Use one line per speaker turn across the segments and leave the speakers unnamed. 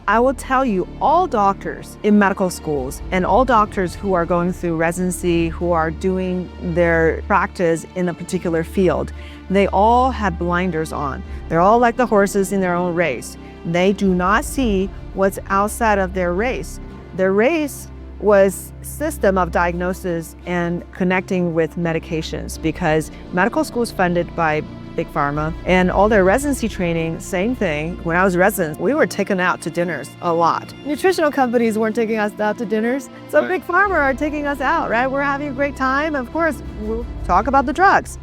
I will tell you, all doctors in medical schools and all doctors who are going through residency, who are doing their practice in a particular field, they all have blinders on. They're all like the horses in their own race. They do not see what's outside of their race. Their race was system of diagnosis and connecting with medications, because medical school is funded by Big Pharma, and all their residency training, same thing. When I was a resident, we were taken out to dinners a lot. Nutritional companies weren't taking us out to dinners, so Big Pharma are taking us out, right? We're having a great time. Of course, we'll talk about the drugs.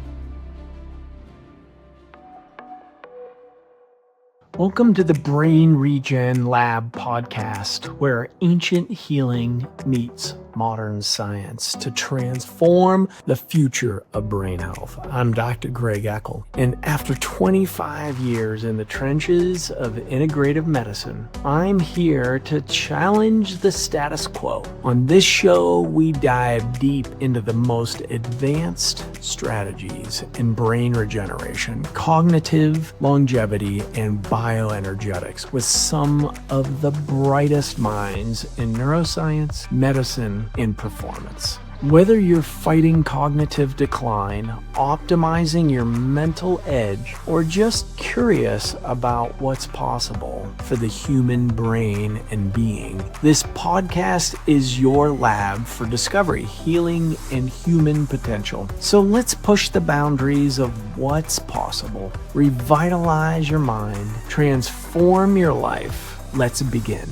Welcome to the Brain Regen Lab podcast, where ancient healing meets modern science to transform the future of brain health. I'm Dr. Greg Eckel, and after 25 years in the trenches of integrative medicine, I'm here to challenge the status quo. On this show, we dive deep into the most advanced strategies in brain regeneration, cognitive longevity, and bioenergetics with some of the brightest minds in neuroscience, medicine, and performance. Whether you're fighting cognitive decline, optimizing your mental edge, or just curious about what's possible for the human brain and being, this podcast is your lab for discovery, healing, and human potential. So let's push the boundaries of what's possible, revitalize your mind, transform your life. Let's begin.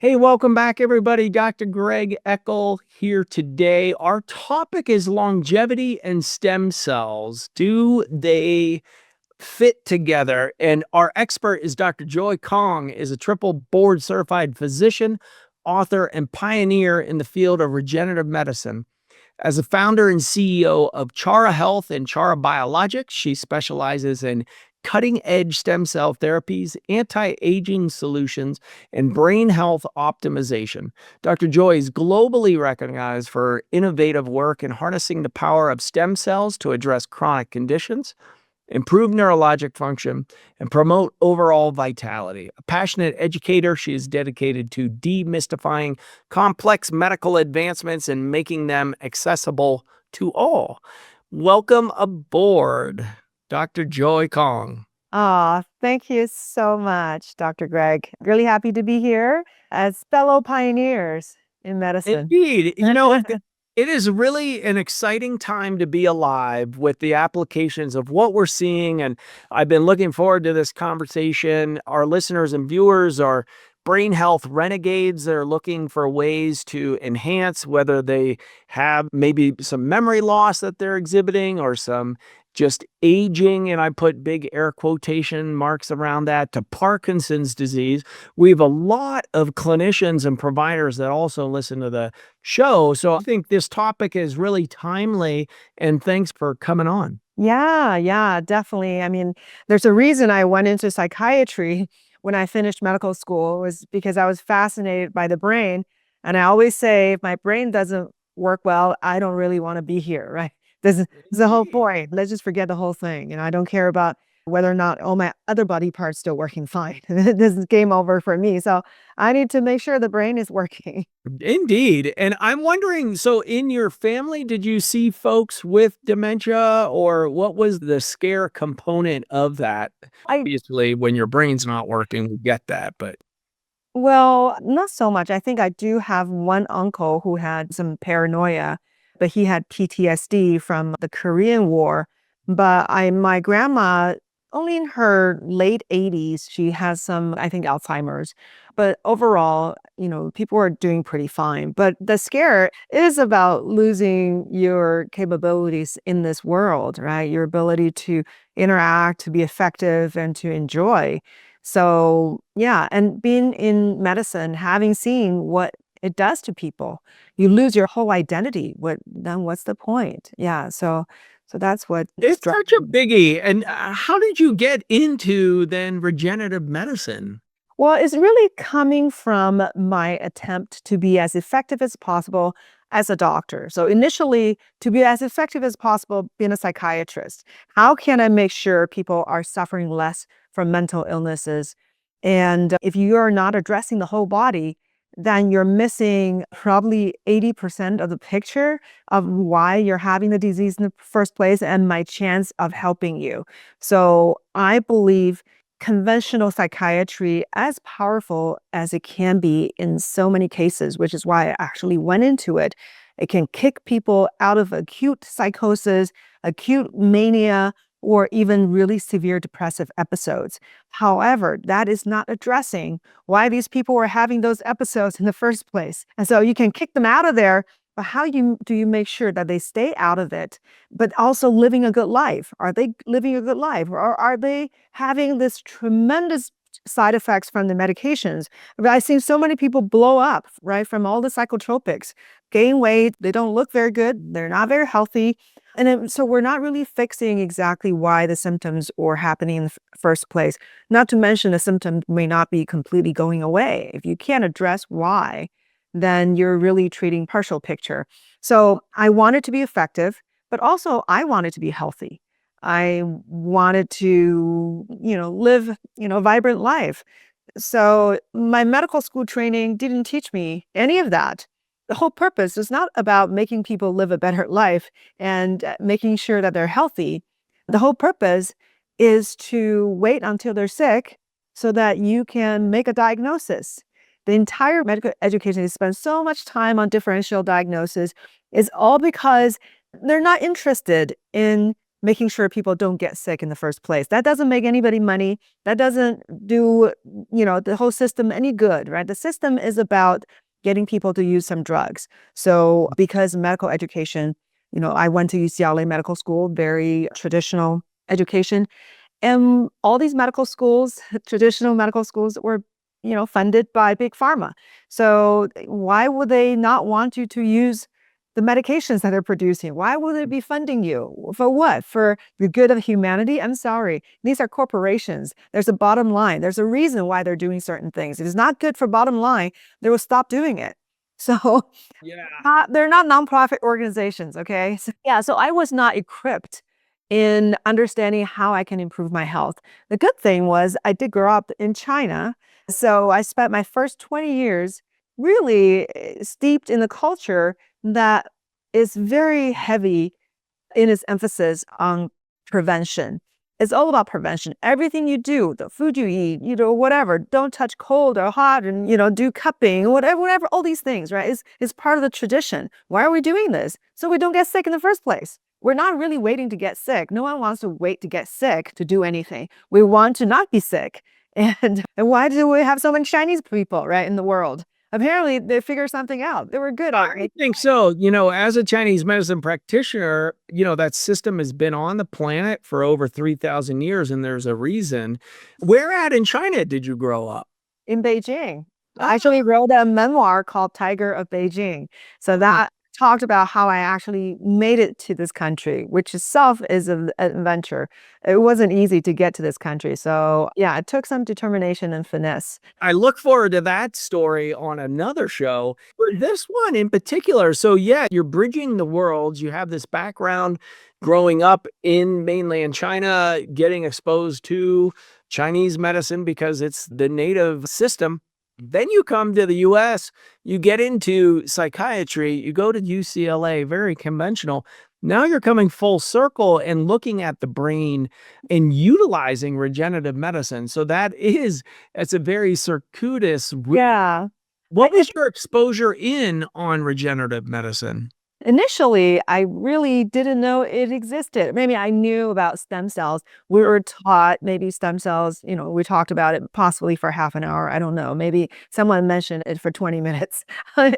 Hey, welcome back, everybody. Dr. Greg Eckel here today. Our topic is longevity and stem cells. Do they fit together? And our expert is Dr. Joy Kong, is a triple board certified physician, author, and pioneer in the field of regenerative medicine. As a founder and CEO of Chara Health and Chara Biologics, she specializes in cutting-edge stem cell therapies, anti-aging solutions, and brain health optimization. Dr. Joy is globally recognized for innovative work in harnessing the power of stem cells to address chronic conditions, improve neurologic function, and promote overall vitality. A passionate educator, she is dedicated to demystifying complex medical advancements and making them accessible to all. Welcome aboard, Dr. Joy Kong.
Thank you so much, Dr. Greg. Really happy to be here as fellow pioneers in medicine.
Indeed. It is really an exciting time to be alive with the applications of what we're seeing. And I've been looking forward to this conversation. Our listeners and viewers are brain health renegades. They're looking for ways to enhance, whether they have maybe some memory loss that they're exhibiting or some just aging, and I put big air quotation marks around that, to Parkinson's disease. We have a lot of clinicians and providers that also listen to the show. So I think this topic is really timely, and thanks for coming on.
Yeah, definitely. I mean, there's a reason I went into psychiatry when I finished medical school, was because I was fascinated by the brain. And I always say, if my brain doesn't work well, I don't really want to be here, right? This is the whole point. Let's just forget the whole thing. I don't care about whether or not all my other body parts still working fine. This is game over for me. So I need to make sure the brain is working.
Indeed. And I'm wondering, so in your family, did you see folks with dementia, or what was the scare component of that? Obviously, when your brain's not working, we get that, but.
Well, not so much. I think I do have one uncle who had some paranoia, but he had PTSD from the Korean War. But my grandma, only in her late 80s, she has some, I think, Alzheimer's. But overall, people are doing pretty fine. But the scare is about losing your capabilities in this world, right? Your ability to interact, to be effective, and to enjoy. So, yeah, and being in medicine, having seen what it does to people, you lose your whole identity. Then what's the point? Yeah, so that's what
It's
struck
such a biggie. And how did you get into then regenerative medicine?
Well, it's really coming from my attempt to be as effective as possible as a doctor. So initially, to be as effective as possible being a psychiatrist, how can I make sure people are suffering less from mental illnesses. And if you are not addressing the whole body, then you're missing probably 80% of the picture of why you're having the disease in the first place and my chance of helping you. So I believe conventional psychiatry, as powerful as it can be in so many cases, which is why I actually went into it, it can kick people out of acute psychosis, acute mania, or even really severe depressive episodes. However, that is not addressing why these people were having those episodes in the first place. And so you can kick them out of there, but how do you make sure that they stay out of it, but also living a good life? Are they living a good life, or are they having this tremendous side effects from the medications? I've seen so many people blow up, right, from all the psychotropics, gain weight, they don't look very good, they're not very healthy. And then, so we're not really fixing exactly why the symptoms are happening in the first place. Not to mention the symptom may not be completely going away. If you can't address why, then you're really treating partial picture. So I want it to be effective, but also I want it to be healthy. I wanted to, live, a vibrant life. So my medical school training didn't teach me any of that. The whole purpose is not about making people live a better life and making sure that they're healthy. The whole purpose is to wait until they're sick so that you can make a diagnosis. The entire medical education is spent so much time on differential diagnosis is all because they're not interested in making sure people don't get sick in the first place. That doesn't make anybody money. That doesn't do, the whole system any good, right? The system is about getting people to use some drugs. So because medical education, I went to UCLA Medical School, very traditional education. And all these medical schools, traditional medical schools, were, funded by big pharma. So why would they not want you to use the medications that they're producing? Why would they be funding you? For what? For the good of humanity? I'm sorry. These are corporations. There's a bottom line. There's a reason why they're doing certain things. If it's not good for bottom line, they will stop doing it. So
Yeah.
they're not nonprofit organizations, okay? So, yeah, so I was not equipped in understanding how I can improve my health. The good thing was I did grow up in China, so I spent my first 20 years really steeped in the culture that is very heavy in its emphasis on prevention. It's all about prevention. Everything you do, the food you eat, whatever, don't touch cold or hot and, do cupping, whatever, all these things, right? It's part of the tradition. Why are we doing this? So we don't get sick in the first place. We're not really waiting to get sick. No one wants to wait to get sick to do anything. We want to not be sick. And why do we have so many Chinese people, right, in the world? Apparently, they figured something out. They were good at
I
it.
think so. As a Chinese medicine practitioner, that system has been on the planet for over 3,000 years, and there's a reason. Where at in China did you grow up?
In Beijing. I
Ah,
actually wrote a memoir called Tiger of Beijing. So that talked about how I actually made it to this country, which itself is an adventure. It wasn't easy to get to this country. So yeah, it took some determination and finesse.
I look forward to that story on another show. But this one in particular, so yeah, you're bridging the worlds. You have this background growing up in mainland China, getting exposed to Chinese medicine because it's the native system. Then you come to the US, you get into psychiatry, you go to UCLA, very conventional. Now you're coming full circle and looking at the brain and utilizing regenerative medicine. So it's a very circuitous
Yeah.
what was your exposure in on regenerative medicine?
Initially, I really didn't know it existed. Maybe I knew about stem cells. We were taught maybe stem cells, we talked about it possibly for half an hour. I don't know. Maybe someone mentioned it for 20 minutes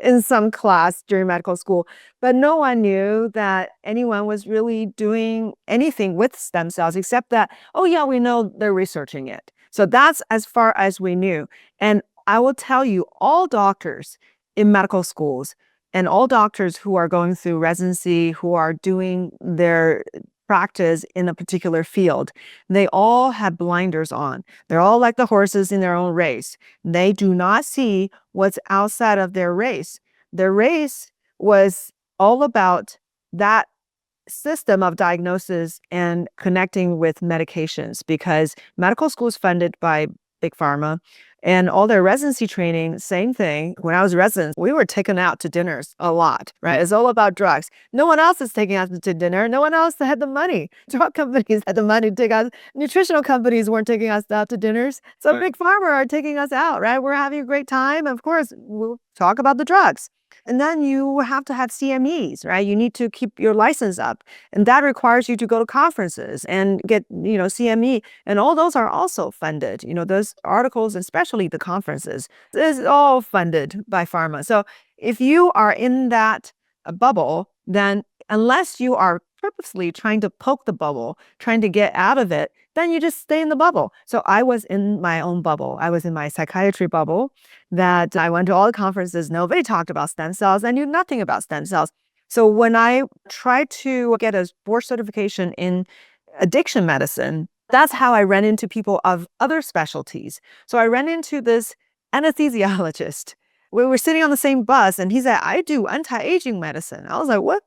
in some class during medical school. But no one knew that anyone was really doing anything with stem cells except that, oh, yeah, we know they're researching it. So that's as far as we knew. And I will tell you, all doctors in medical schools and all doctors who are going through residency, who are doing their practice in a particular field, they all have blinders on. They're all like the horses in their own race. They do not see what's outside of their race. Their race was all about that system of diagnosis and connecting with medications, because medical school is funded by big pharma, and all their residency training, same thing. When I was a resident, we were taken out to dinners a lot, right? It's all about drugs. No one else is taking us to dinner. No one else had the money. Drug companies had the money to take us. Nutritional companies weren't taking us out to dinners. So big pharma are taking us out, right? We're having a great time. Of course, we'll talk about the drugs. And then you have to have CMEs, right? You need to keep your license up. And that requires you to go to conferences and get, CME. And all those are also funded. Those articles, especially the conferences, is all funded by pharma. So if you are in that bubble, then unless you are purposely trying to poke the bubble, trying to get out of it, then you just stay in the bubble. So I was in my own bubble. I was in my psychiatry bubble, that I went to all the conferences. Nobody talked about stem cells. I knew nothing about stem cells. So when I tried to get a board certification in addiction medicine, that's how I ran into people of other specialties. So I ran into this anesthesiologist. We were sitting on the same bus, and he said, I do anti-aging medicine. I was like, what?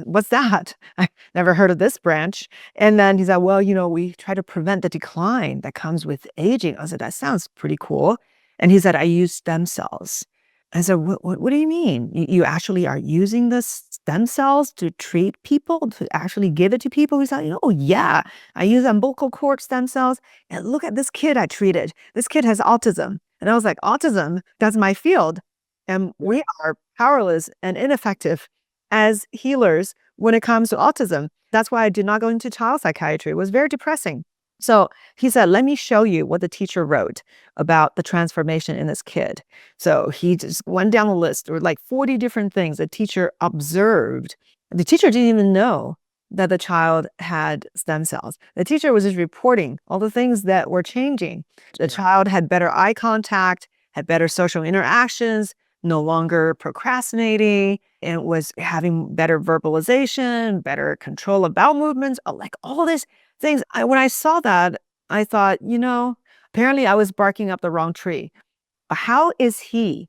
What's that? I never heard of this branch. And then he said, well, we try to prevent the decline that comes with aging. I said, that sounds pretty cool. And he said, I use stem cells. I said, what do you mean? You actually are using the stem cells to treat people, to actually give it to people? He said, oh yeah, I use umbilical cord stem cells. And look at this kid I treated. This kid has autism. And I was like, autism, that's my field. And we are powerless and ineffective as healers when it comes to autism. That's why I did not go into child psychiatry. It was very depressing. So he said, let me show you what the teacher wrote about the transformation in this kid. So he just went down the list. There were like 40 different things the teacher observed. The teacher didn't even know that the child had stem cells. The teacher was just reporting all the things that were changing. The child had better eye contact, had better social interactions, no longer procrastinating, and was having better verbalization, better control of bowel movements, like all these things. When I saw that, I thought, apparently I was barking up the wrong tree. How is he,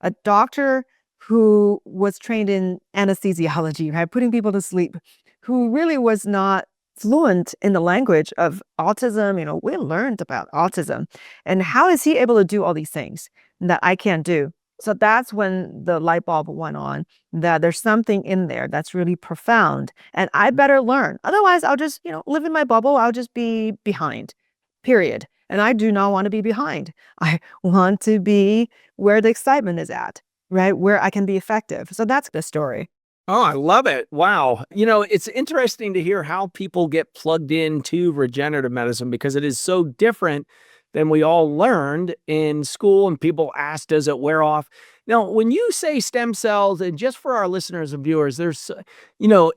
a doctor who was trained in anesthesiology, right, putting people to sleep, who really was not fluent in the language of autism? We learned about autism. And how is he able to do all these things that I can't do? So that's when the light bulb went on, that there's something in there that's really profound, and I better learn. Otherwise, I'll just, live in my bubble. I'll just be behind, period. And I do not want to be behind. I want to be where the excitement is at, right? Where I can be effective. So that's the story.
Oh, I love it. Wow. It's interesting to hear how people get plugged into regenerative medicine, because it is so different than we all learned in school, and people ask, does it wear off? Now, when you say stem cells, and just for our listeners and viewers, it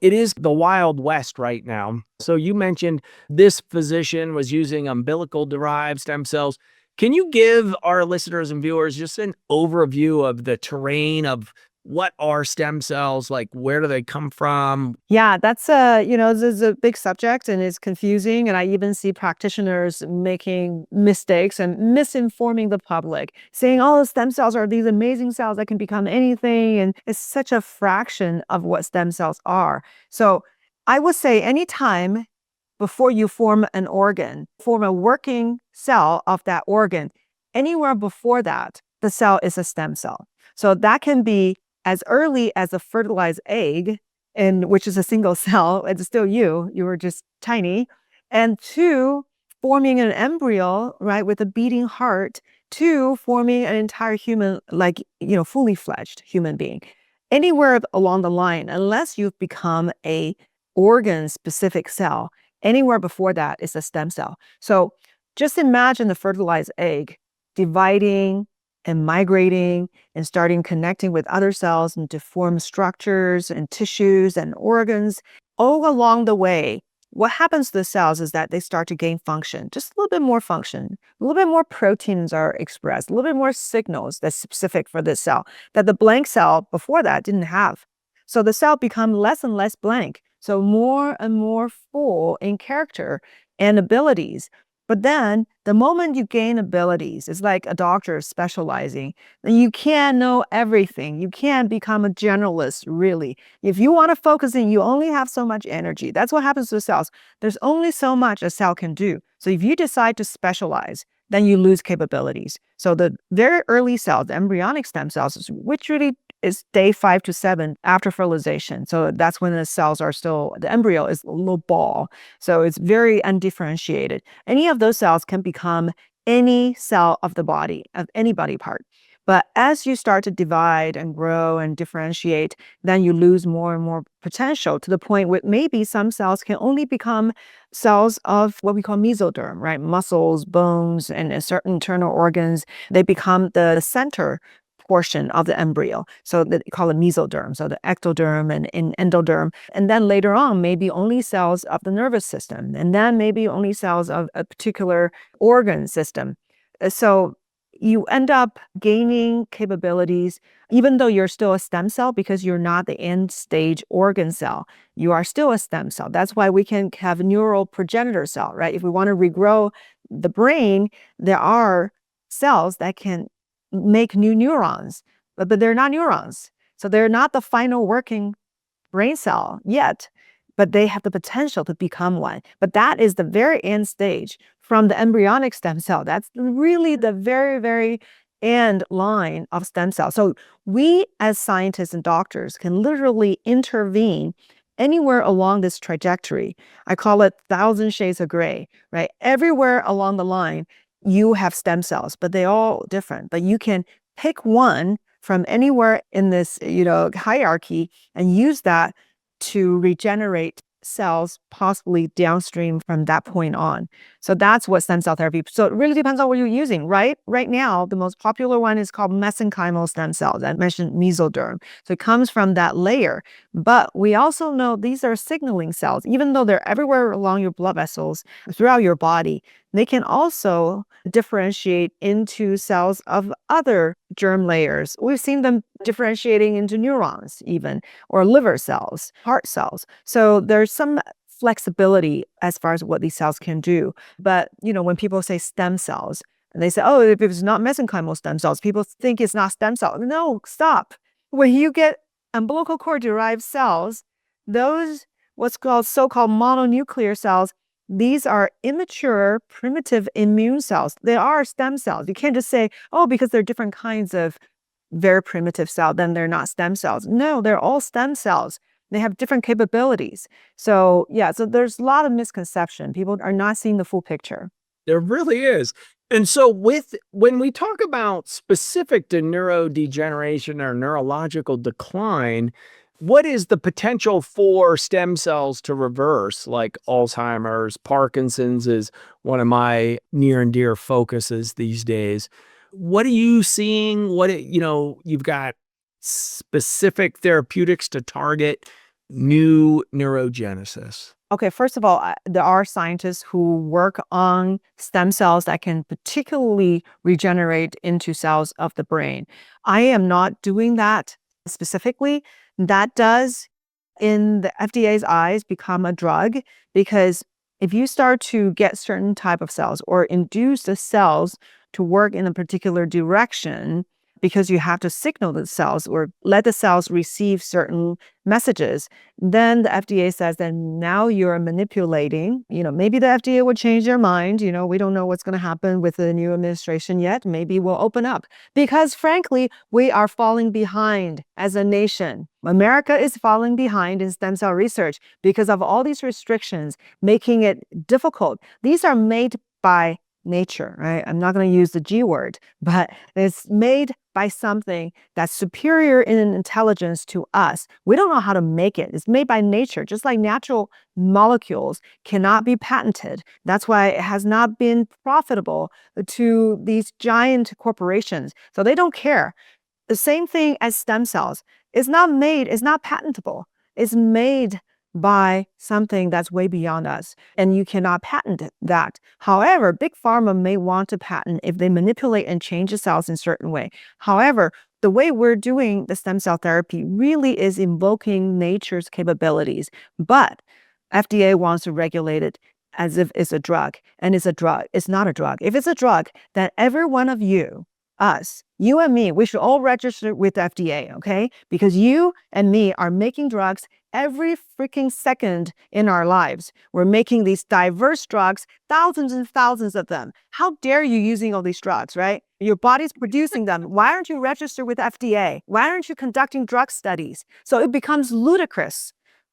is the Wild West right now. So you mentioned this physician was using umbilical derived stem cells. Can you give our listeners and viewers just an overview of the terrain of what are stem cells? Like, where do they come from?
Yeah, that's this is a big subject, and it's confusing. And I even see practitioners making mistakes and misinforming the public, saying, oh, stem cells are these amazing cells that can become anything. And it's such a fraction of what stem cells are. So I would say anytime before you form an organ, form a working cell of that organ, anywhere before that, the cell is a stem cell. So that can be as early as a fertilized egg, and which is a single cell. It's still you were just tiny. And two, forming an embryo, right, with a beating heart, to forming an entire human, like, fully fledged human being. Anywhere along the line, unless you've become a organ specific cell, anywhere before that is a stem cell. So just imagine the fertilized egg dividing and migrating and starting connecting with other cells and to form structures and tissues and organs. All along the way, what happens to the cells is that they start to gain function, just a little bit more function, a little bit more proteins are expressed, a little bit more signals that's specific for this cell that the blank cell before that didn't have. So the cell becomes less and less blank, so more and more full in character and abilities. But then the moment you gain abilities, it's like a doctor specializing, then you can't know everything. You can't become a generalist, really. If you want to focus in, you only have so much energy. That's what happens to cells. There's only so much a cell can do. So if you decide to specialize, then you lose capabilities. So the very early cells, the embryonic stem cells, which really is day 5 to 7 after fertilization. So that's when the cells are still, the embryo is a little ball. So it's very undifferentiated. Any of those cells can become any cell of the body, of any body part. But as you start to divide and grow and differentiate, then you lose more and more potential to the point where maybe some cells can only become cells of what we call mesoderm, right? Muscles, bones, and certain internal organs. They become the center portion of the embryo. So they call it mesoderm, so the ectoderm and endoderm. And then later on, maybe only cells of the nervous system, and then maybe only cells of a particular organ system. So you end up gaining capabilities, even though you're still a stem cell, because you're not the end stage organ cell. You are still a stem cell. That's why we can have neural progenitor cell, right? If we want to regrow the brain, there are cells that can make new neurons, but they're not neurons. So they're not the final working brain cell yet, but they have the potential to become one. But that is the very end stage from the embryonic stem cell. That's really the very, very end line of stem cell. So we as scientists and doctors can literally intervene anywhere along this trajectory. I call it 1,000 shades of gray, right? Everywhere along the line, you have stem cells, but they all different. But you can pick one from anywhere in this, hierarchy and use that to regenerate cells, possibly downstream from that point on. So that's what stem cell therapy. So it really depends on what you're using, right? Right now, the most popular one is called mesenchymal stem cells. I mentioned mesoderm. So it comes from that layer. But we also know these are signaling cells. Even though they're everywhere along your blood vessels, throughout your body, they can also differentiate into cells of other germ layers. We've seen them differentiating into neurons even, or liver cells, heart cells. So there's some flexibility as far as what these cells can do. But, when people say stem cells, and they say, oh, if it's not mesenchymal stem cells, people think it's not stem cells. No, stop. When you get umbilical cord derived cells, those what's called so-called mononuclear cells, these are immature, primitive immune cells. They are stem cells. You can't just say, oh, because they're different kinds of very primitive cell, then they're not stem cells. No, they're all stem cells. They have different capabilities. So yeah, so there's a lot of misconception. People are not seeing the full picture.
There really is. And so when we talk about specific to neurodegeneration or neurological decline, what is the potential for stem cells to reverse, like Alzheimer's? Parkinson's is one of my near and dear focuses these days. What are you seeing? You've got specific therapeutics to target new neurogenesis.
Okay, first of all, there are scientists who work on stem cells that can particularly regenerate into cells of the brain. I am not doing that specifically. That does, in the FDA's eyes, become a drug, because if you start to get certain type of cells or induce the cells to work in a particular direction, because you have to signal the cells or let the cells receive certain messages, then the FDA says that now you're manipulating. Maybe the FDA would change their mind. We don't know what's going to happen with the new administration yet. Maybe we'll open up, because frankly, we are falling behind as a nation. America is falling behind in stem cell research because of all these restrictions, making it difficult. These are made by nature, right? I'm not going to use the G word, but it's made by something that's superior in intelligence to us. We don't know how to make it. It's made by nature, just like natural molecules cannot be patented. That's why it has not been profitable to these giant corporations. So they don't care. The same thing as stem cells. It's not patentable. It's made by something that's way beyond us, and you cannot patent that. However, big pharma may want to patent if they manipulate and change the cells in a certain way. However, the way we're doing the stem cell therapy really is invoking nature's capabilities, but FDA wants to regulate it as if it's a drug, and it's a drug. It's not a drug. If it's a drug, then every one of you, us, you and me, we should all register with the FDA, okay? Because you and me are making drugs every freaking second in our lives. We're making these diverse drugs, thousands and thousands of them. How dare you using all these drugs, right? Your body's producing them. Why aren't you registered with FDA? Why aren't you conducting drug studies? So it becomes ludicrous.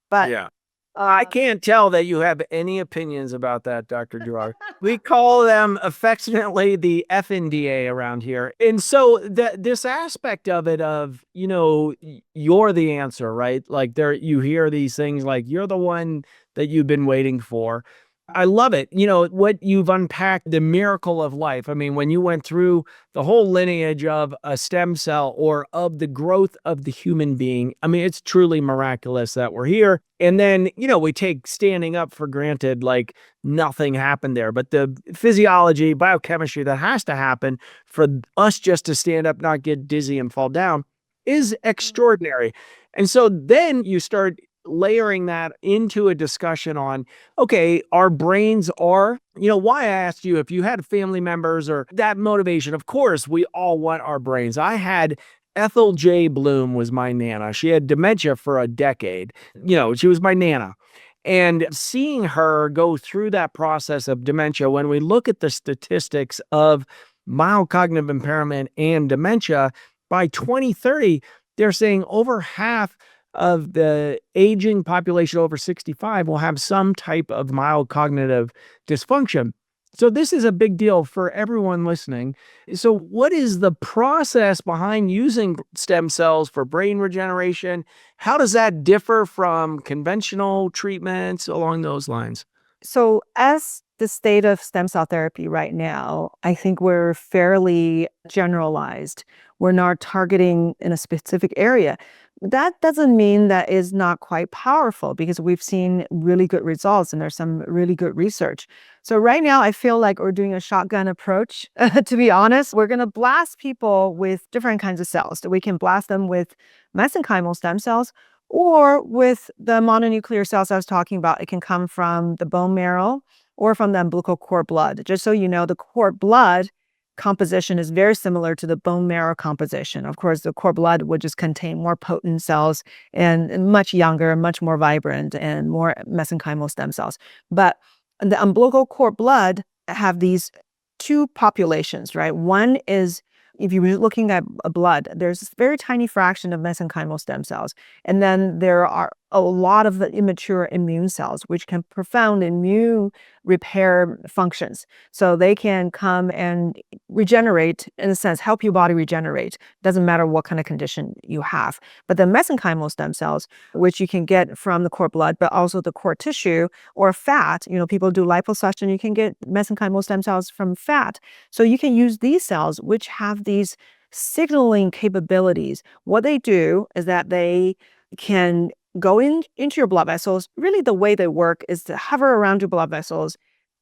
But
Yeah. I can't tell that you have any opinions about that, Dr. Gerard. We call them affectionately the FNDA around here. And so this aspect of it of, you're the answer, right? Like you hear these things like you're the one that you've been waiting for. I love it. What you've unpacked, the miracle of life. I mean, when you went through the whole lineage of a stem cell or of the growth of the human being, I mean, it's truly miraculous that we're here. And then, we take standing up for granted, like nothing happened there. But the physiology, biochemistry that has to happen for us just to stand up, not get dizzy and fall down is extraordinary. And so then you start layering that into a discussion on, okay, our brains are, why I asked you if you had family members or that motivation. Of course, we all want our brains. I had Ethel J. Bloom was my Nana. She had dementia for a decade. She was my Nana. And seeing her go through that process of dementia, when we look at the statistics of mild cognitive impairment and dementia, by 2030, they're saying over half of the aging population over 65 will have some type of mild cognitive dysfunction. So this is a big deal for everyone listening. So what is the process behind using stem cells for brain regeneration? How does that differ from conventional treatments along those lines?
So, as the state of stem cell therapy right now, I think we're fairly generalized. We're not targeting in a specific area. That doesn't mean that is not quite powerful because we've seen really good results and there's some really good research. So, right now, I feel like we're doing a shotgun approach. To be honest, we're going to blast people with different kinds of cells. We can blast them with mesenchymal stem cells or with the mononuclear cells I was talking about. It can come from the bone marrow or from the umbilical cord blood. Just so you know, the cord blood composition is very similar to the bone marrow composition. Of course, the cord blood would just contain more potent cells and much younger, much more vibrant, and more mesenchymal stem cells. But the umbilical cord blood have these two populations, right? One is, if you were looking at blood, there's this very tiny fraction of mesenchymal stem cells. And then there are a lot of the immature immune cells, which can profound immune repair functions. So they can come and regenerate, in a sense, help your body regenerate. Doesn't matter what kind of condition you have. But the mesenchymal stem cells, which you can get from the cord blood, but also the cord tissue or fat, people do liposuction, you can get mesenchymal stem cells from fat. So you can use these cells, which have these signaling capabilities. What they do is that they can go into your blood vessels. Really, the way they work is to hover around your blood vessels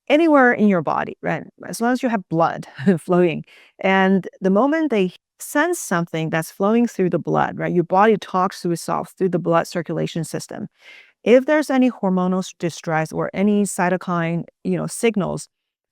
anywhere in your body, right? As long as you have blood flowing. And the moment they sense something that's flowing through the blood, right? Your body talks to itself through the blood circulation system. If there's any hormonal distress or any cytokine, signals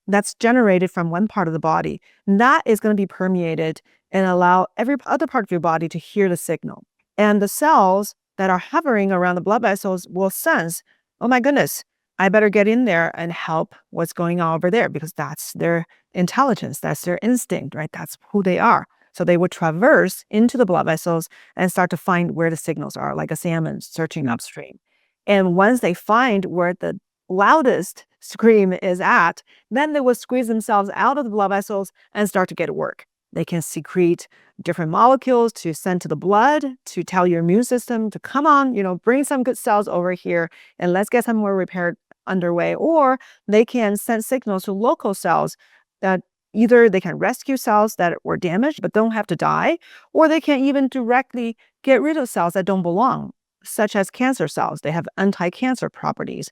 that's generated from one part of the body, that is going to be permeated and allow every other part of your body to hear the signal. And the cells that are hovering around the blood vessels will sense, oh my goodness, I better get in there and help what's going on over there, because that's their intelligence, that's their instinct, right? That's who they are. So they would traverse into the blood vessels and start to find where the signals are, like a salmon searching upstream. And once they find where the loudest scream is at, then they will squeeze themselves out of the blood vessels and start to get to work. They can secrete different molecules to send to the blood to tell your immune system to come on, bring some good cells over here and let's get some more repair underway. Or they can send signals to local cells that either they can rescue cells that were damaged but don't have to die, or they can even directly get rid of cells that don't belong, such as cancer cells. They have anti-cancer properties.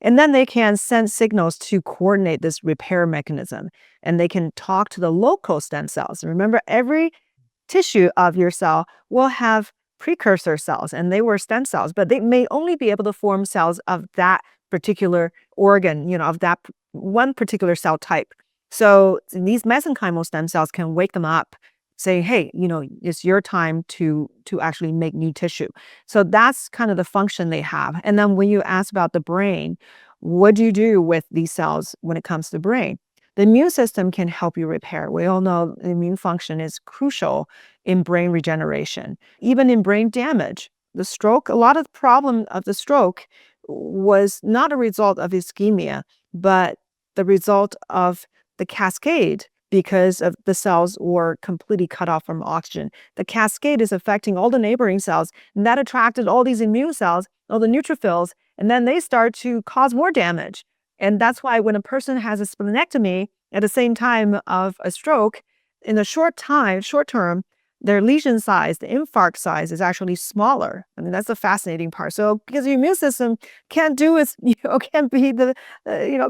And then they can send signals to coordinate this repair mechanism. And they can talk to the local stem cells. Remember, every tissue of your cell will have precursor cells, and they were stem cells, but they may only be able to form cells of that particular organ, of that one particular cell type. So these mesenchymal stem cells can wake them up, say, hey, it's your time to actually make new tissue. So that's kind of the function they have. And then when you ask about the brain, what do you do with these cells when it comes to the brain? The immune system can help you repair. We all know the immune function is crucial in brain regeneration, even in brain damage. The stroke, a lot of the problem of the stroke was not a result of ischemia, but the result of the cascade because of the cells were completely cut off from oxygen. The cascade is affecting all the neighboring cells, and that attracted all these immune cells, all the neutrophils, and then they start to cause more damage. And that's why when a person has a splenectomy at the same time of a stroke, in a short term, their lesion size, the infarct size is actually smaller. I mean, that's the fascinating part. So because your immune system can't do its, can't be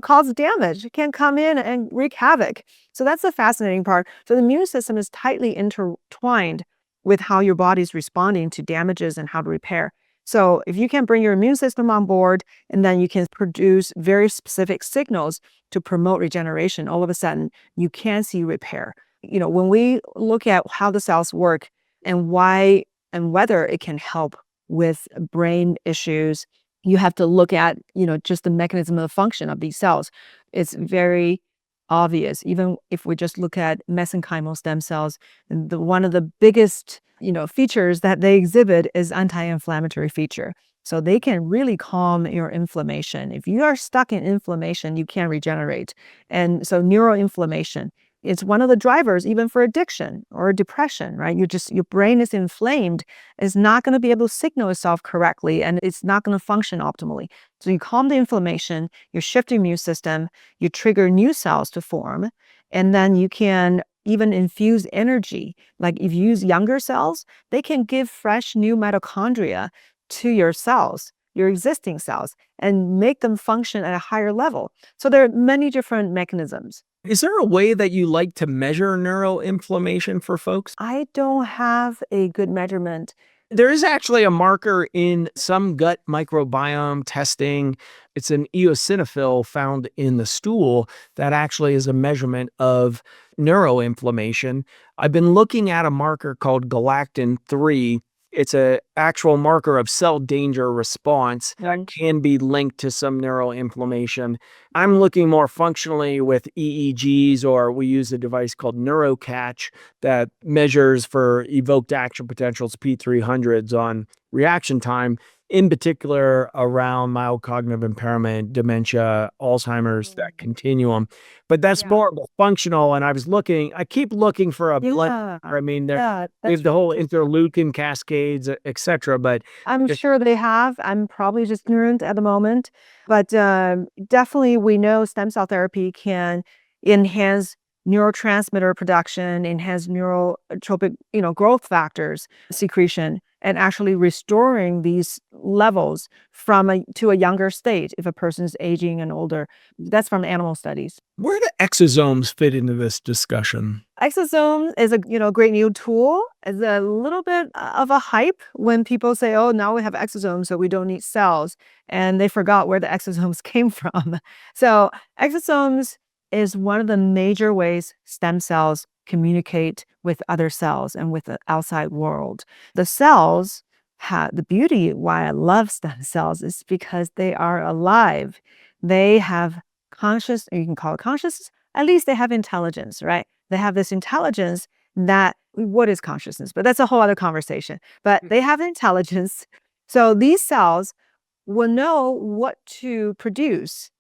cause damage. It can come in and wreak havoc. So that's the fascinating part. So the immune system is tightly intertwined with how your body's responding to damages and how to repair. So if you can bring your immune system on board, and then you can produce very specific signals to promote regeneration, all of a sudden you can see repair. When we look at how the cells work and why and whether it can help with brain issues, you have to look at, just the mechanism of the function of these cells. It's very obvious. Even if we just look at mesenchymal stem cells, one of the biggest, features that they exhibit is anti-inflammatory feature. So they can really calm your inflammation. If you are stuck in inflammation, you can't regenerate. And so neuroinflammation, it's one of the drivers even for addiction or depression, right? Your brain is inflamed, it's not going to be able to signal itself correctly, and it's not going to function optimally. So you calm the inflammation, you shift your immune system, you trigger new cells to form, and then you can even infuse energy. Like if you use younger cells, they can give fresh new mitochondria to your cells, your existing cells, and make them function at a higher level. So there are many different mechanisms.
Is there a way that you like to measure neuroinflammation for folks?
I don't have a good measurement.
There is actually a marker in some gut microbiome testing. It's an eosinophil found in the stool that actually is a measurement of neuroinflammation. I've been looking at a marker called galactin 3. It's an actual marker of cell danger response that can be linked to some neuroinflammation. I'm looking more functionally with EEGs, or we use a device called NeuroCatch that measures for evoked action potentials, P300s, on reaction time, in particular around mild cognitive impairment, dementia, Alzheimer's, that continuum. But that's more functional. And I keep looking for a blood. I mean, we have the whole interleukin cascades, et cetera. But
I'm sure they have. I'm probably just ignorant at the moment. But definitely we know stem cell therapy can enhance neurotransmitter production, enhance neurotropic, growth factors secretion, and actually restoring these levels to a younger state if a person's aging and older. That's from animal studies.
Where do exosomes fit into this discussion?
Exosome is a great new tool. It's a little bit of a hype when people say, "Oh, now we have exosomes, so we don't need cells," and they forgot where the exosomes came from. So exosomes is one of the major ways stem cells communicate with other cells and with the outside world. The cells have the beauty why I love stem cells is because they are alive. They have conscious, or you can call it consciousness, at least they have intelligence, right? They have this intelligence that, what is consciousness? But that's a whole other conversation. But they have intelligence. So these cells will know what to produce,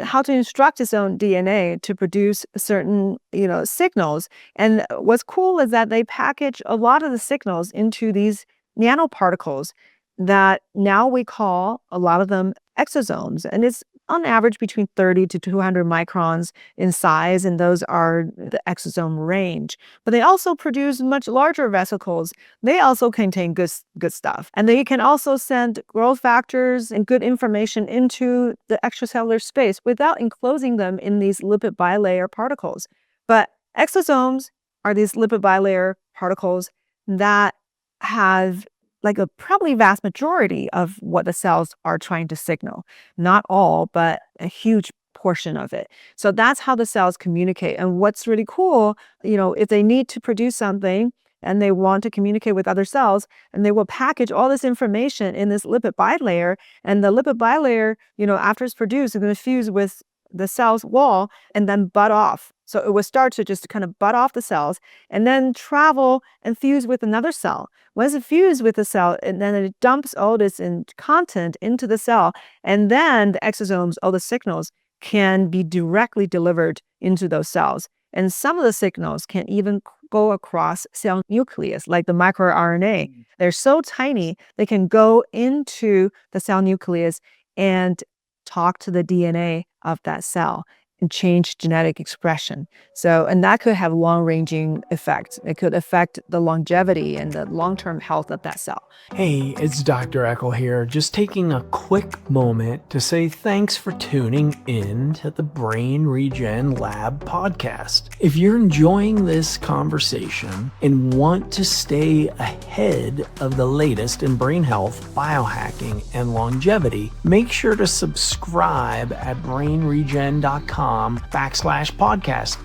how to instruct its own DNA to produce certain, signals. And what's cool is that they package a lot of the signals into these nanoparticles that now we call a lot of them exosomes. And it's on average between 30 to 200 microns in size, and those are the exosome range. But they also produce much larger vesicles. They also contain good stuff. And they can also send growth factors and good information into the extracellular space without enclosing them in these lipid bilayer particles. But exosomes are these lipid bilayer particles that have like a probably vast majority of what the cells are trying to signal. Not all, but a huge portion of it. So that's how the cells communicate. And what's really cool, if they need to produce something and they want to communicate with other cells, and they will package all this information in this lipid bilayer. And the lipid bilayer, after it's produced, is going to fuse with the cell's wall and then bud off. So it will start to just kind of bud off the cells and then travel and fuse with another cell. Once it fuses with the cell, and then it dumps all this content into the cell, and then the exosomes, all the signals, can be directly delivered into those cells. And some of the signals can even go across cell nucleus, like the microRNA. They're so tiny, they can go into the cell nucleus and talk to the DNA of that cell and change genetic expression. So, and that could have long-ranging effects. It could affect the longevity and the long-term health of that cell.
Hey, it's Dr. Eckel here, just taking a quick moment to say thanks for tuning in to the Brain Regen Lab podcast. If you're enjoying this conversation and want to stay ahead of the latest in brain health, biohacking, and longevity, make sure to subscribe at brainregen.com/podcast.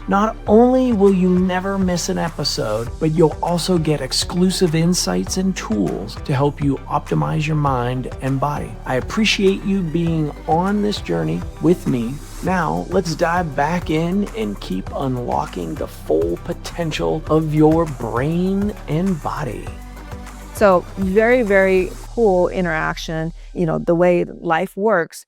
Not only will you never miss an episode, but you'll also get exclusive insights and tools to help you optimize your mind and body. I appreciate you being on this journey with me. Now, let's dive back in and keep unlocking the full potential of your brain and body.
So very, very cool interaction, the way life works.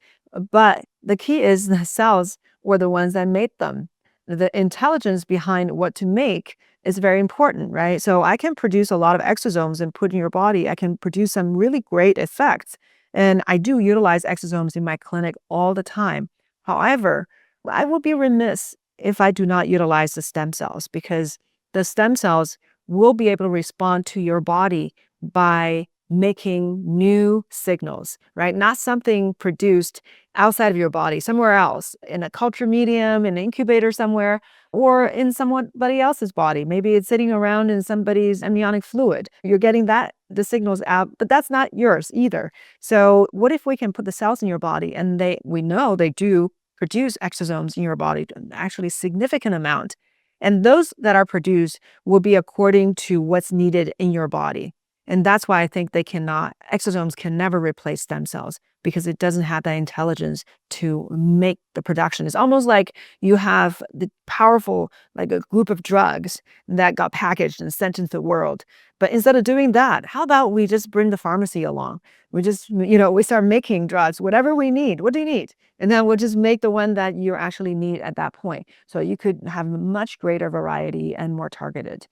But the key is the cells were the ones that made them. The intelligence behind what to make is very important, right? So I can produce a lot of exosomes and put in your body. I can produce some really great effects. And I do utilize exosomes in my clinic all the time. However, I will be remiss if I do not utilize the stem cells, because the stem cells will be able to respond to your body by making new signals, right? Not something produced outside of your body, somewhere else, in a culture medium, in an incubator somewhere, or in somebody else's body. Maybe it's sitting around in somebody's amniotic fluid. You're getting the signals out, but that's not yours either. So what if we can put the cells in your body, and we know they do produce exosomes in your body, actually significant amount. And those that are produced will be according to what's needed in your body. And that's why I think exosomes can never replace stem cells, because it doesn't have that intelligence to make the production. It's almost like you have the powerful, like a group of drugs that got packaged and sent into the world. But instead of doing that, how about we just bring the pharmacy along? We just, we start making drugs, whatever we need. What do you need? And then we'll just make the one that you actually need at that point. So you could have much greater variety and more targeted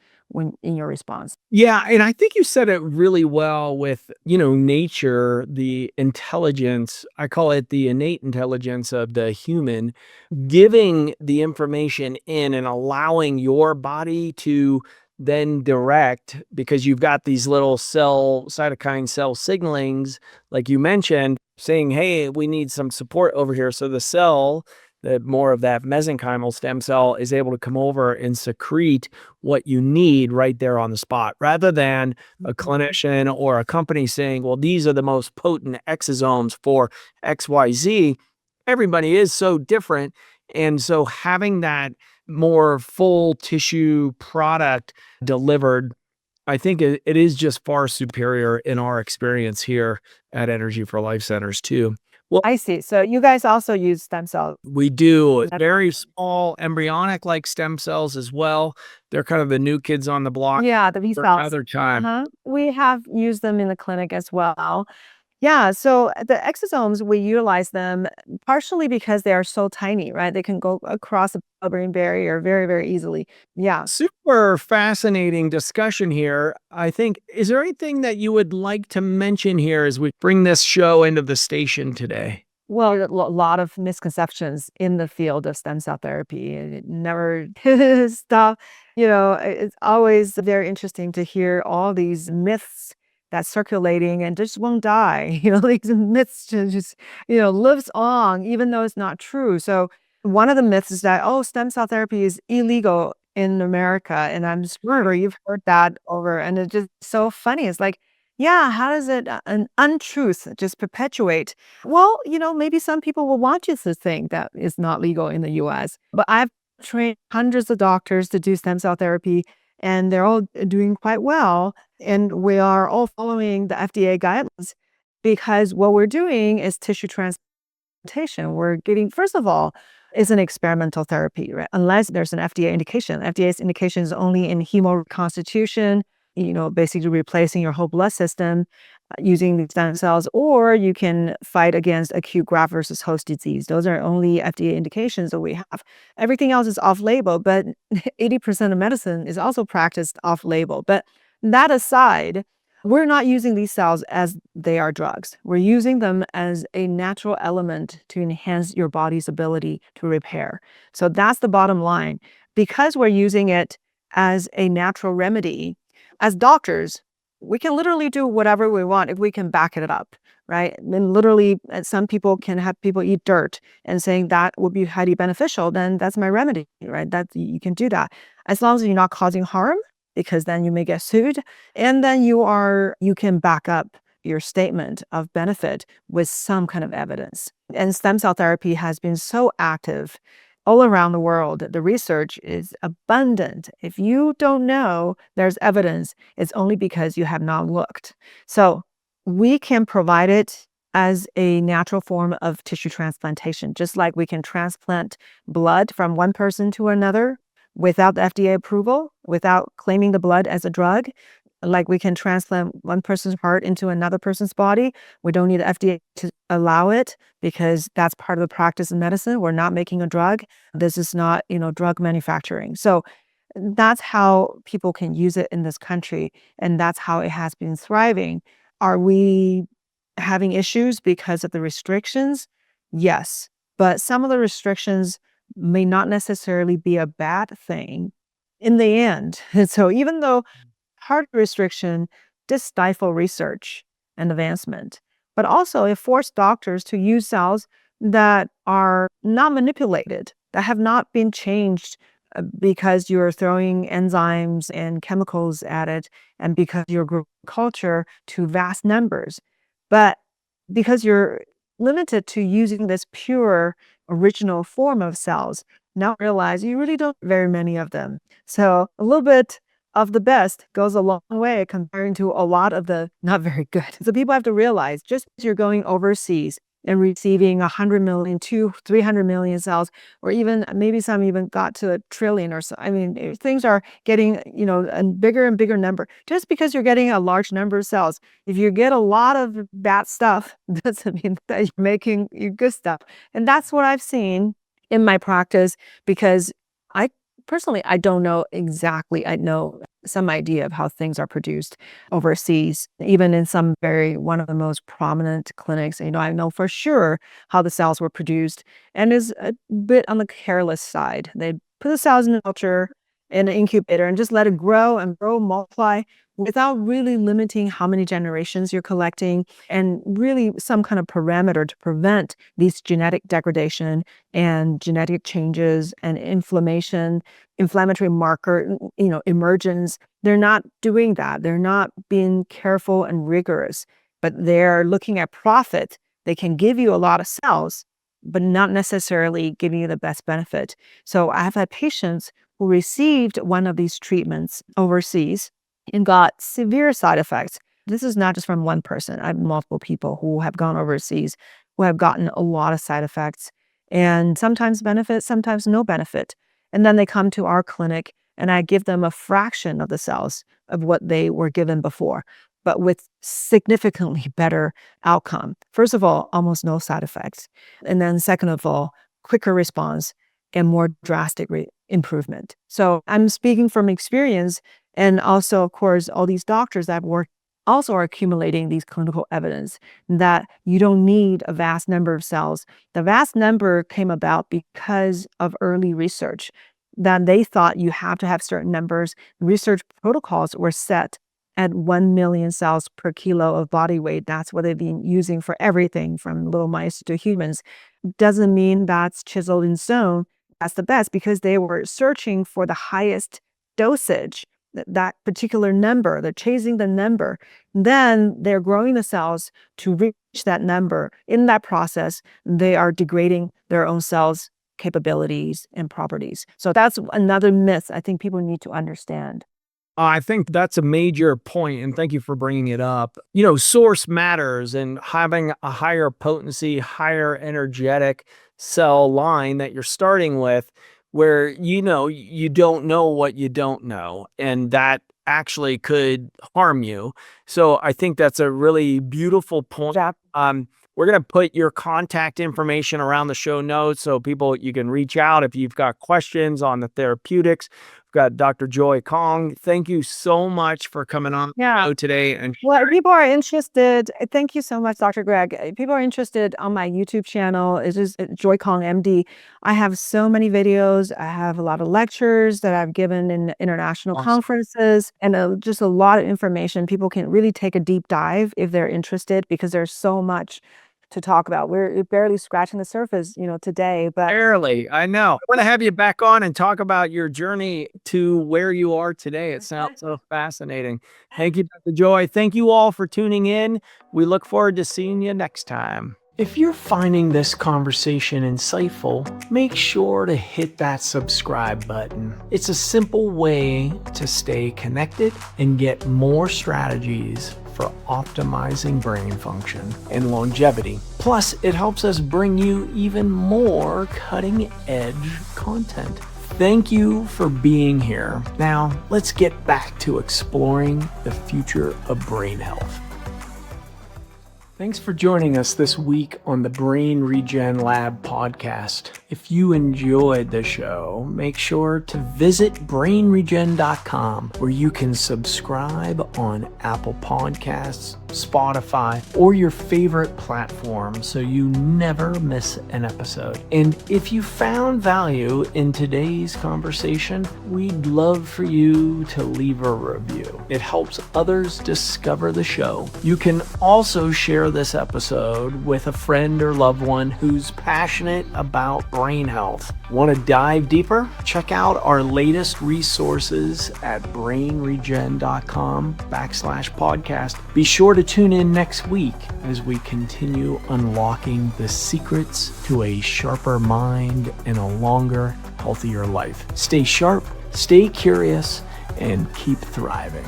in your response.
Yeah, and I think you said it really well with, nature, the intelligence, I call it the innate intelligence of the human, giving the information in and allowing your body to then direct, because you've got these little cytokine cell signalings, like you mentioned, saying, hey, we need some support over here. So the cell, more of that mesenchymal stem cell, is able to come over and secrete what you need right there on the spot, rather than a clinician or a company saying, well, these are the most potent exosomes for XYZ. Everybody is so different. And so having that more full tissue product delivered, I think it is just far superior in our experience here at Energy for Life Centers too. Well,
I see. So you guys also use stem cells.
we do very small embryonic like stem cells as well. They're kind of the new kids on the block.
Yeah, the V
For
cells.
another time.
We have used them in the clinic as well. Yeah, so the exosomes, we utilize them partially because they are so tiny, right? They can go across the blood-brain barrier very, very easily. Yeah.
Super fascinating discussion here. I think, is there anything that you would like to mention here as we bring this show into the station today?
Well, a lot of misconceptions in the field of stem cell therapy, and it never stop. It's always very interesting to hear all these myths that's circulating and just won't die. These myths just, lives on, even though it's not true. So one of the myths is that, oh, stem cell therapy is illegal in America. And I'm sure you've heard that over, and it's just so funny. It's like, Yeah, how does an untruth just perpetuate? Well, maybe some people will want you to think that is not legal in the US, but I've trained hundreds of doctors to do stem cell therapy, and they're all doing quite well. And we are all following the FDA guidelines because what we're doing is tissue transplantation. We're getting, first of all, is an experimental therapy, right? Unless there's an FDA indication. FDA's indication is only in hemo reconstitution, basically replacing your whole blood system using these stem cells, or you can fight against acute graft versus host disease. Those are only FDA indications that we have. Everything else is off label, but 80% of medicine is also practiced off label. But that aside, we're not using these cells as they are drugs. We're using them as a natural element to enhance your body's ability to repair. So that's the bottom line. Because we're using it as a natural remedy, as doctors, we can literally do whatever we want if we can back it up, right? And literally, some people can have people eat dirt and saying that would be highly beneficial, then that's my remedy, right? That you can do that. As long as you're not causing harm, because then you may get sued. And then you can back up your statement of benefit with some kind of evidence. And stem cell therapy has been so active all around the world. The research is abundant. If you don't know there's evidence, it's only because you have not looked. So we can provide it as a natural form of tissue transplantation, just like we can transplant blood from one person to another without the FDA approval, without claiming the blood as a drug. Like we can transplant one person's heart into another person's body. We don't need the FDA to allow it because that's part of the practice of medicine. We're not making a drug. This is not, drug manufacturing. So that's how people can use it in this country, and that's how it has been thriving. Are we having issues because of the restrictions? Yes, but some of the restrictions may not necessarily be a bad thing in the end. And so even though hard restriction did stifle research and advancement, but also it forced doctors to use cells that are not manipulated, that have not been changed because you're throwing enzymes and chemicals at it, and because you're growing culture to vast numbers, but because you're limited to using this pure original form of cells. Now realize you really don't very many of them. So a little bit of the best goes a long way comparing to a lot of the not very good. So people have to realize just as you're going overseas and receiving 100 million to 300 million cells, or even maybe some even got to a trillion or so. I mean, things are getting, a bigger and bigger number. Just because you're getting a large number of cells, if you get a lot of bad stuff, doesn't mean that you're making good stuff. And that's what I've seen in my practice, because I personally, I don't know exactly. I know some idea of how things are produced overseas, even in one of the most prominent clinics. I know for sure how the cells were produced, and is a bit on the careless side. They put the cells in a culture, in an incubator, and just let it grow and grow, multiply, without really limiting how many generations you're collecting, and really some kind of parameter to prevent these genetic degradation and genetic changes and inflammatory marker, emergence. They're not doing that. They're not being careful and rigorous, but they're looking at profit. They can give you a lot of cells, but not necessarily giving you the best benefit. So I've had patients who received one of these treatments overseas and got severe side effects. This is not just from one person. I have multiple people who have gone overseas who have gotten a lot of side effects, and sometimes benefit, sometimes no benefit. And then they come to our clinic and I give them a fraction of the cells of what they were given before, but with significantly better outcome. First of all, almost no side effects. And then second of all, quicker response and more drastic improvement. So I'm speaking from experience. And also, of course, all these doctors that work also are accumulating these clinical evidence that you don't need a vast number of cells. The vast number came about because of early research that they thought you have to have certain numbers. Research protocols were set at 1 million cells per kilo of body weight. That's what they've been using for everything from little mice to humans. Doesn't mean that's chiseled in stone. That's the best, because they were searching for the highest dosage that particular number. They're chasing the number. Then they're growing the cells to reach that number. In that process, they are degrading their own cells' capabilities and properties. So that's another myth I think people need to understand.
I think that's a major point, and thank you for bringing it up. Source matters, and having a higher potency, higher energetic cell line that you're starting with, where you don't know what you don't know, and that actually could harm you. So I think that's a really beautiful point.
Yeah.
We're going to put your contact information around the show notes so you can reach out if you've got questions on the therapeutics. We've got Dr. Joy Kong. Thank you so much for coming on the
Yeah.
show today. And
Well, people are interested. Thank you so much, Dr. Greg. People are interested on my YouTube channel. It is Joy Kong MD. I have so many videos. I have a lot of lectures that I've given in international
Awesome.
conferences, and just a lot of information. People can really take a deep dive if they're interested, because there's so much to talk about. We're barely scratching the surface, today, but
Barely, I know. I want to have you back on and talk about your journey to where you are today. It sounds so fascinating. Thank you, Dr. Joy. Thank you all for tuning in. We look forward to seeing you next time.
If you're finding this conversation insightful, make sure to hit that subscribe button. It's a simple way to stay connected and get more strategies for optimizing brain function and longevity. Plus, it helps us bring you even more cutting-edge content. Thank you for being here. Now, let's get back to exploring the future of brain health. Thanks for joining us this week on the Brain Regen Lab podcast. If you enjoyed the show, make sure to visit brainregen.com, where you can subscribe on Apple Podcasts, Spotify, or your favorite platform so you never miss an episode. And if you found value in today's conversation, we'd love for you to leave a review. It helps others discover the show. You can also share this episode with a friend or loved one who's passionate about brain health. Want to dive deeper? Check out our latest resources at brainregen.com/podcast. Be sure to tune in next week as we continue unlocking the secrets to a sharper mind and a longer, healthier life. Stay sharp, stay curious, and keep thriving.